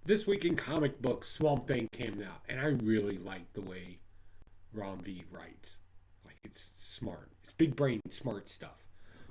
This week in comic books, Swamp Thing came out, and I really like the way Ron V writes. Like, it's smart. It's big brain smart stuff.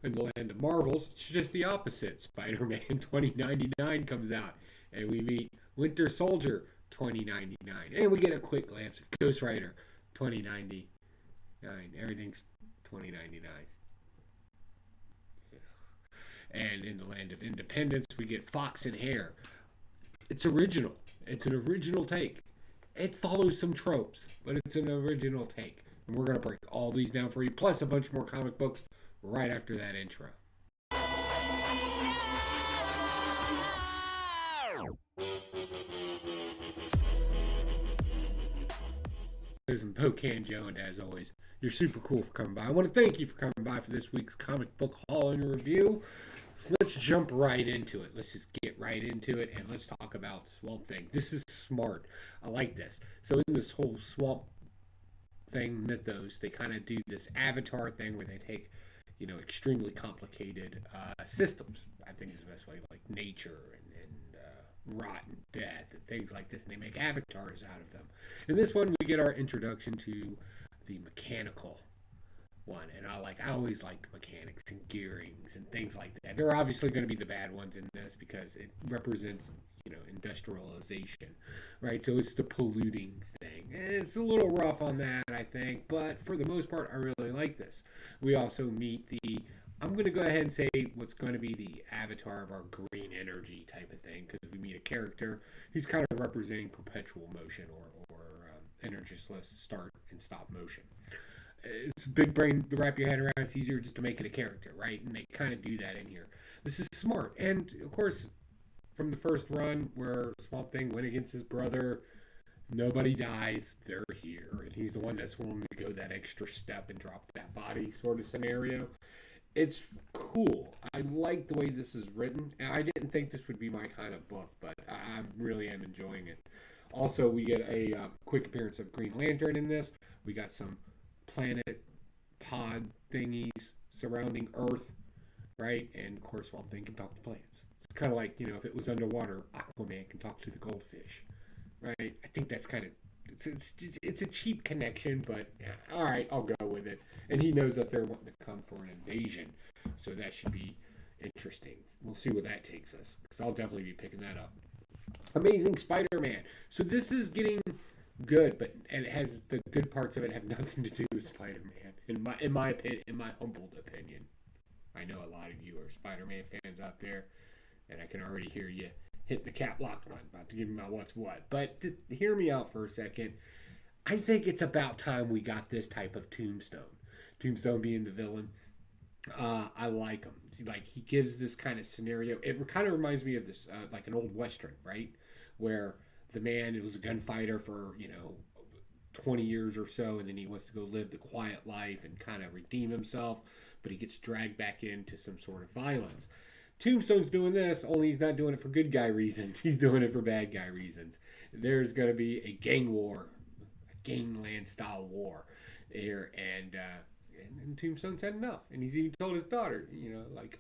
In the land of Marvels, it's just the opposite. Spider-Man 2099 comes out, and we meet Winter Soldier 2099, and we get a quick glimpse of Ghost Rider 2099. Everything's 2099. And in the land of Independence, we get Fox and Hare. It's original. It's an original take. It follows some tropes, but it's an original take. And we're going to break all these down for you, plus a bunch more comic books right after that intro. And Pocan Joe, and as always, you're super cool for coming by. I want to thank you for coming by for this week's comic book haul and review. Let's jump right into it. Let's just get right into it, and let's talk about Swamp Thing. This is smart. I like this. So in this whole Swamp Thing mythos, they kind of do this Avatar thing where they take, extremely complicated systems. I think is the best way, like nature and rot and death and things like this, and they make avatars out of them. In this one, we get our introduction to the mechanical one, and I always liked mechanics and gearings and things like that. They're obviously going to be the bad ones in this because it represents industrialization, right? So it's the polluting thing, and it's a little rough on that, I think, but for the most part, I really like this. We also meet I'm going to go ahead and say what's going to be the avatar of our green energy type of thing, because we meet a character. He's kind of representing perpetual motion or energyless start and stop motion. It's a big brain to wrap your head around. It's easier just to make it a character, right? And they kind of do that in here. This is smart. And, of course, from the first run where Swamp Thing went against his brother, nobody dies. They're here. And he's the one that's willing to go that extra step and drop that body sort of scenario. It's cool. I like the way this is written. And I didn't think this would be my kind of book, but I really am enjoying it. Also, we get a quick appearance of Green Lantern in this. We got some planet pod thingies surrounding Earth, right? And, of course, Swamp Thing can talk to plants. It's kind of like, if it was underwater, Aquaman can talk to the goldfish, right? I think that's kind of... It's a cheap connection, but all right, I'll go with it. And he knows that they're wanting to come for an invasion, so that should be interesting. We'll see where that takes us, because I'll definitely be picking that up. Amazing Spider-Man. So this is getting good, and it has the good parts of it have nothing to do with Spider-Man, in my opinion, in my humbled opinion. I know a lot of you are Spider-Man fans out there, and I can already hear you hit the cap lock button, about to give me my what's what. But just hear me out for a second. I think it's about time we got this type of Tombstone. Tombstone being the villain. I like him. Like, he gives this kind of scenario. It kind of reminds me of this, like an old Western, right? Where the man was a gunfighter for, 20 years or so, and then he wants to go live the quiet life and kind of redeem himself, but he gets dragged back into some sort of violence. Tombstone's doing this, only he's not doing it for good guy reasons. He's doing it for bad guy reasons. There's going to be a gang war, a gangland style war here, and Tombstone's had enough. And he's even told his daughter,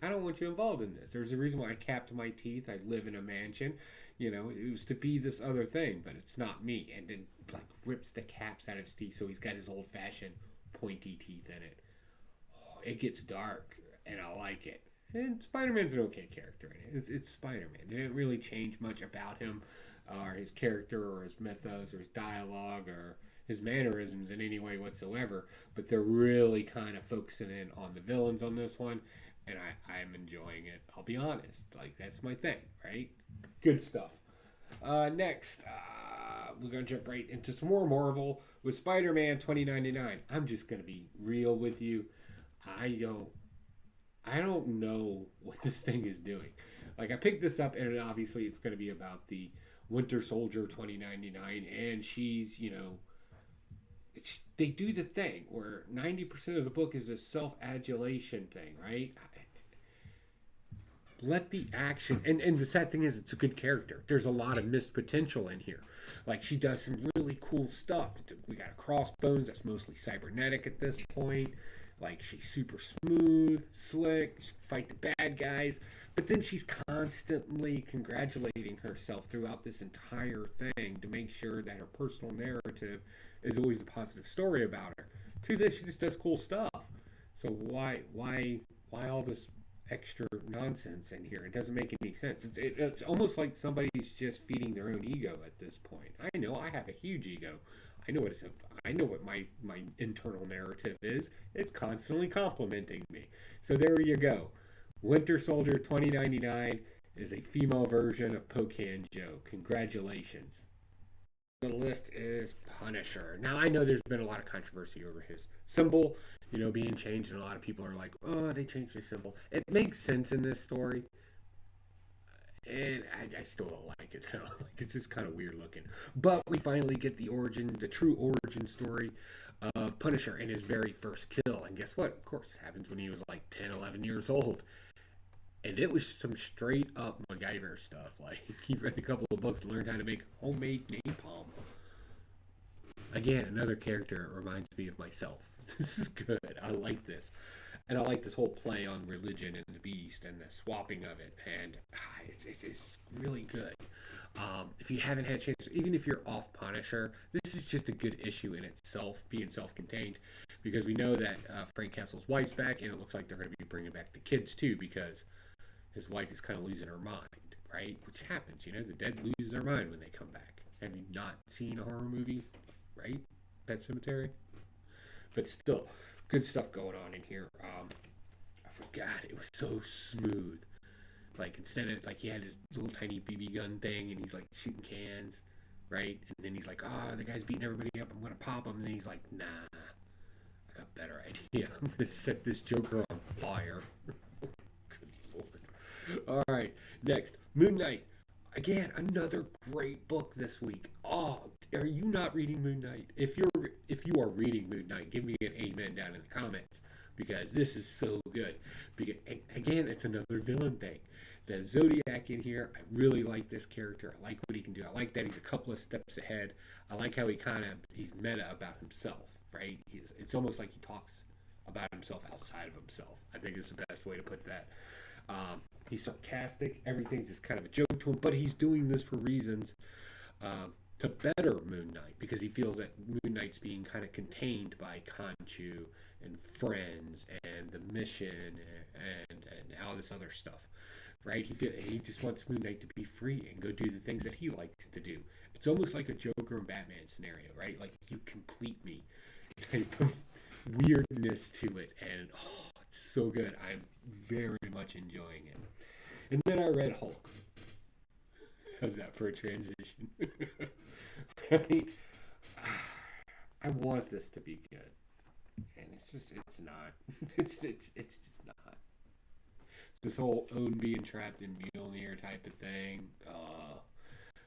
I don't want you involved in this. There's a reason why I capped my teeth. I live in a mansion. It was to be this other thing, but it's not me. And then, rips the caps out of his teeth, so he's got his old-fashioned pointy teeth in it. Oh, it gets dark, and I like it. And Spider-Man's an okay character in it. It's Spider-Man. They didn't really change much about him, or his character, or his mythos, or his dialogue, or his mannerisms in any way whatsoever. But they're really kind of focusing in on the villains on this one, and I'm enjoying it. I'll be honest. That's my thing, right? Good stuff. Next, we're going to jump right into some more Marvel with Spider-Man 2099. I'm just going to be real with you. I don't know what this thing is doing. I picked this up, and obviously it's going to be about the Winter Soldier 2099, and she's, they do the thing where 90% of the book is this self-adulation thing, right? Let the action, and the sad thing is it's a good character. There's a lot of missed potential in here. She does some really cool stuff. We got a crossbones that's mostly cybernetic at this point. Like, she's super smooth, slick, she fight the bad guys, but then she's constantly congratulating herself throughout this entire thing to make sure that her personal narrative is always a positive story about her. To this, she just does cool stuff. So why all this extra nonsense in here? It doesn't make any sense. It's almost like somebody's just feeding their own ego at this point. I know I have a huge ego. I know what it's. I know what my internal narrative is. It's constantly complimenting me. So there you go. Winter Soldier 2099 is a female version of Pocan Joe. Congratulations. The list is Punisher. Now, I know there's been a lot of controversy over his symbol, being changed, and a lot of people are like, oh, they changed his symbol. It makes sense in this story, and I still don't like it, though. Like, it's just kind of weird looking. But we finally get the true origin story of Punisher and his very first kill. And guess what? Of course, it happens when he was like 10, 11 years old. And it was some straight up MacGyver stuff. Like, he read a couple of books and learned how to make homemade napalm. Again, another character reminds me of myself. This is good. I like this. And I like this whole play on religion and the beast and the swapping of it. And it's really good. If you haven't had a chance, even if you're off Punisher, this is just a good issue in itself, being self-contained. Because we know that Frank Castle's wife's back, and it looks like they're going to be bringing back the kids too, because his wife is kind of losing her mind, right? Which happens, the dead lose their mind when they come back. Have you not seen a horror movie, right? Pet Cemetery? But still, good stuff going on in here. I forgot, it was so smooth. Like, instead of, like, he had his little tiny BB gun thing, and he's, like, shooting cans, right? And then he's like, oh, the guy's beating everybody up, I'm going to pop him. And then he's like, nah, I got a better idea. I'm going to set this Joker on fire. All right, next, Moon Knight. Again, another great book this week. Oh, are you not reading Moon Knight? If you are reading Moon Knight, give me an amen down in the comments, because this is so good. Because, again, it's another villain thing. The Zodiac in here, I really like this character. I like what he can do. I like that he's a couple of steps ahead. I like how he's meta about himself, right? It's almost like he talks about himself outside of himself. I think is the best way to put that. He's sarcastic. Everything's just kind of a joke to him, but he's doing this for reasons to better Moon Knight, because he feels that Moon Knight's being kind of contained by Khonshu and friends and the mission and all this other stuff, right? He just wants Moon Knight to be free and go do the things that he likes to do. It's almost like a Joker and Batman scenario, right? Like, you complete me type of weirdness to it, and it's so good. I'm very much enjoying it. And then I read Hulk. How's that for a transition? Right? I want this to be good, and it's not. It's just not. This whole Owen being trapped in Mjolnir type of thing.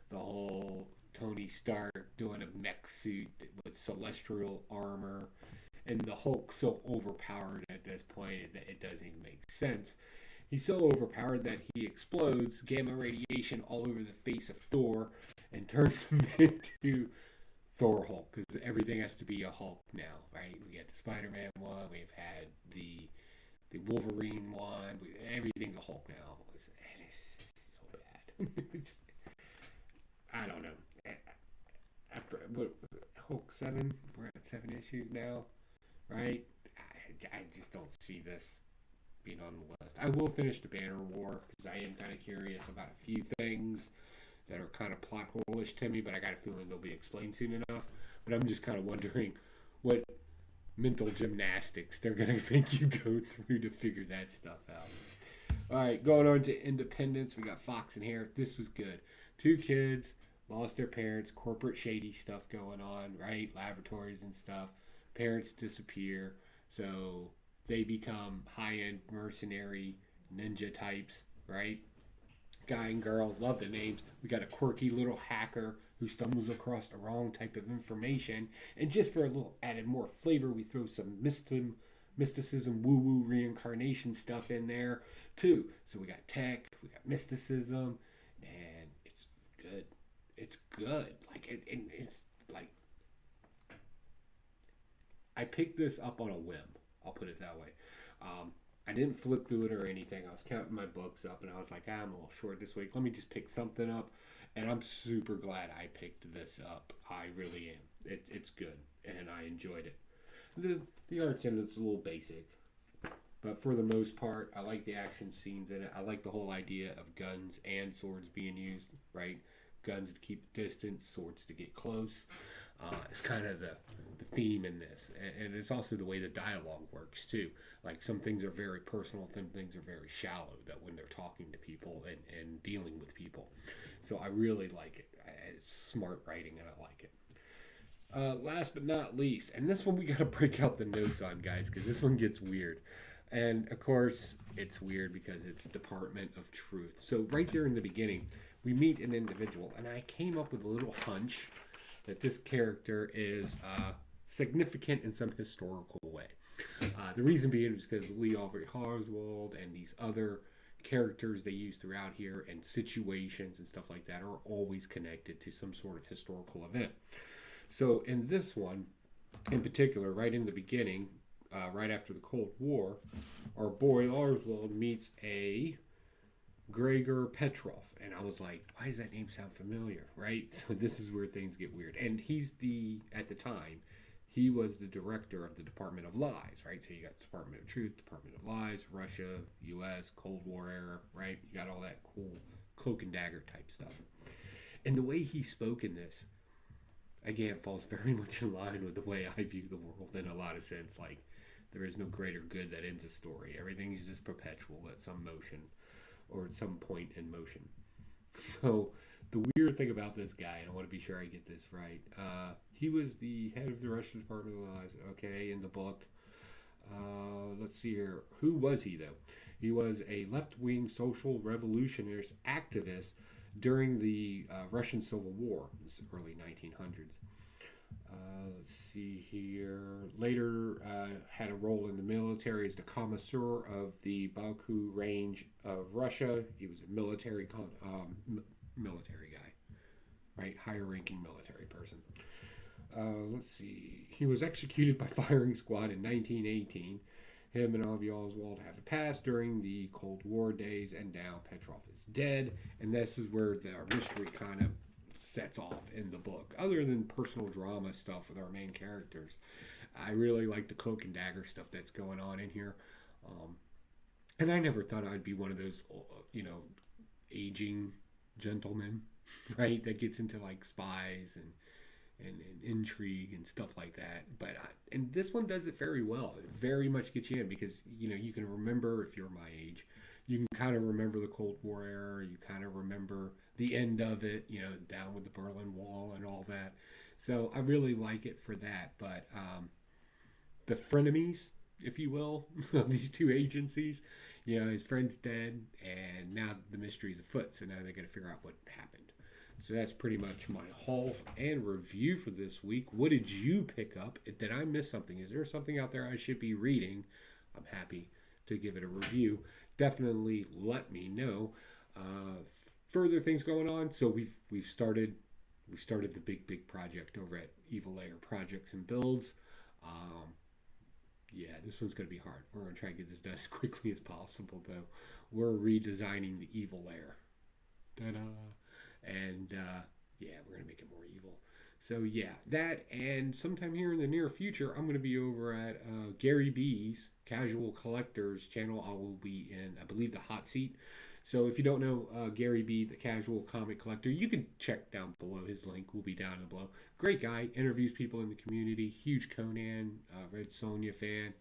The whole Tony Stark doing a mech suit with celestial armor, and the Hulk so overpowered at this point that it doesn't even make sense. He's so overpowered that he explodes gamma radiation all over the face of Thor and turns him into Thor Hulk, because everything has to be a Hulk now, right? We got the SpiderMan one, we've had the Wolverine one, everything's a Hulk now. It's so bad. I don't know. After Hulk 7, we're at 7 issues now, right? I just don't see this being on the list. I will finish the Banner War, because I am kind of curious about a few things that are kind of plot hole-ish to me, but I got a feeling they'll be explained soon enough. But I'm just kind of wondering what mental gymnastics they're going to make you go through to figure that stuff out. All right, going on to Independence. We got Fox in here. This was good. 2 kids lost their parents, corporate shady stuff going on, right? Laboratories and stuff. Parents disappear, so they become high-end mercenary ninja types, right? Guy and girl, love the names. We got a quirky little hacker who stumbles across the wrong type of information, and just for a little added more flavor, we throw some mysticism, woo-woo reincarnation stuff in there too. So we got tech, we got mysticism, and it's good. It's good. Like it's like, I picked this up on a whim. I'll put it that way. I didn't flip through it or anything. I was counting my books up, and I was like, I'm a little short this week. Let me just pick something up. And I'm super glad I picked this up. I really am. It's good, and I enjoyed it. The art's in it's a little basic, but for the most part, I like the action scenes in it. I like the whole idea of guns and swords being used, right? Guns to keep distance, swords to get close. It's kind of the theme in this. And it's also the way the dialogue works, too. Like, some things are very personal, some things are very shallow, that when they're talking to people and dealing with people. So I really like it. It's smart writing, and I like it. Last but not least, and this one we got to break out the notes on, guys, because this one gets weird. And, of course, it's weird because it's Department of Truth. So right there in the beginning, we meet an individual, and I came up with a little hunch that this character is significant in some historical way. The reason being is because Lee Alfred Oswald and these other characters they use throughout here and situations and stuff like that are always connected to some sort of historical event. So in this one, in particular, right in the beginning, right after the Cold War, our boy Oswald meets a Gregor Petrov, and I was like, why does that name sound familiar, right? So this is where things get weird. And he's at the time, he was the director of the Department of Lies, right? So you got Department of Truth, Department of Lies, Russia, U.S., Cold War era, right? You got all that cool cloak and dagger type stuff. And the way he spoke in this, again, falls very much in line with the way I view the world in a lot of sense. Like, there is no greater good that ends a story. Everything is just perpetual at some motion or at some point in motion. So the weird thing about this guy, and I want to be sure I get this right, he was the head of the Russian Department of Lies, okay, in the book. Let's see here. Who was he, though? He was a left-wing social revolutionist activist during the Russian Civil War, this early 1900s. Let's see here. Later had a role in the military as the commissar of the Baku range of Russia. He was a military guy, right? Higher ranking military person. Let's see. He was executed by firing squad in 1918. Him and Avi Oswald have a past during the Cold War days, and now Petrov is dead. And this is where the mystery kind of sets off in the book. Other than personal drama stuff with our main characters, I really like the cloak and dagger stuff that's going on in here. And I never thought I'd be one of those, aging gentlemen, right, that gets into like spies and intrigue and stuff like that. But and this one does it very well. It very much gets you in because you can remember, if you're my age, you can kind of remember the Cold War era. You kind of remember the end of it, down with the Berlin Wall and all that. So I really like it for that. But the frenemies, if you will, of these two agencies, his friend's dead, and now the mystery's afoot. So now they got to figure out what happened. So that's pretty much my haul and review for this week. What did you pick up? Did I miss something? Is there something out there I should be reading? I'm happy to give it a review. Definitely let me know. Further things going on. So we've started the big project over at Evil Layer Projects and Builds. Yeah, this one's going to be hard. We're going to try and get this done as quickly as possible, though. We're redesigning the Evil Layer. Ta-da! And, we're going to make it more evil. So, yeah, that, and sometime here in the near future, I'm going to be over at Gary B's Casual Collectors channel. I will be in, I believe, the hot seat. So, if you don't know Gary B, the Casual Comic Collector, you can check down below. His link will be down below. Great guy, interviews people in the community. Huge Conan, Red Sonja fan.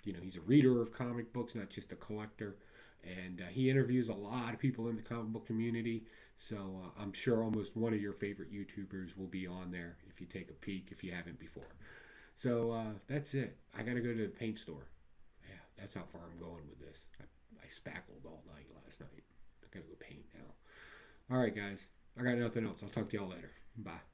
He's a reader of comic books, not just a collector. And he interviews a lot of people in the comic book community. So I'm sure almost one of your favorite YouTubers will be on there if you take a peek, if you haven't before. So that's it. I got to go to the paint store. Yeah, that's how far I'm going with this. I spackled all night last night. I got to go paint now. All right, guys. I got nothing else. I'll talk to y'all later. Bye.